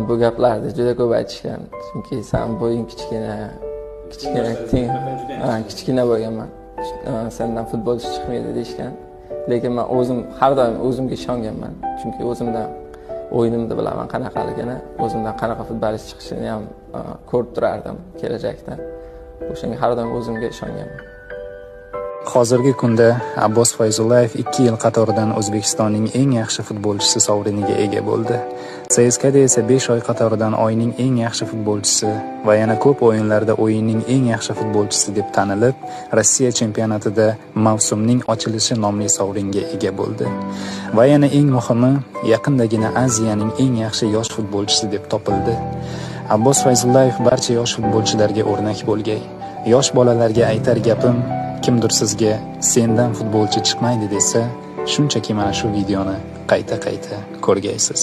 Bu gaplarni juda ko'p aytishgan. Chunki sen bo'ying kichkina bo'lganman. Sendan futbolchi chiqmaydi deyishgan. Lekin men o'zim har doim o'zimga ishonganman. Chunki o'zimdan o'yinimni bilaman qanaqaligini, o'zimdan qanaqa futbolchi chiqishini ham ko'rib turardim kelajakda. O'shanga har doim o'zimga ishonganman. Hozirgi kunda Abbos Fayzullayev 2 yil qatoridan O'zbekistonning eng yaxshi futbolchisi sovriniga ega bo'ldi. CSKA esa 5 oy qatoridan oyning eng yaxshi futbolchisi va yana ko'p o'yinlarda o'yinning eng yaxshi futbolchisi deb tanilib, Rossiya chempionatida mavsumning ochilishi nomli sovringa ega bo'ldi. Va yana eng muhimi, yaqindagina Aziyaning eng yaxshi yosh futbolchisi deb topildi. Abbos Fayzullayev barcha yosh futbolchilarga o'rnak bo'lgay. Yosh bolalarga aytar gapim, kimdir sizga sendan futbolchi chiqmaydi desa, shunchaki mana shu videoni qayta ko'rgaysiz.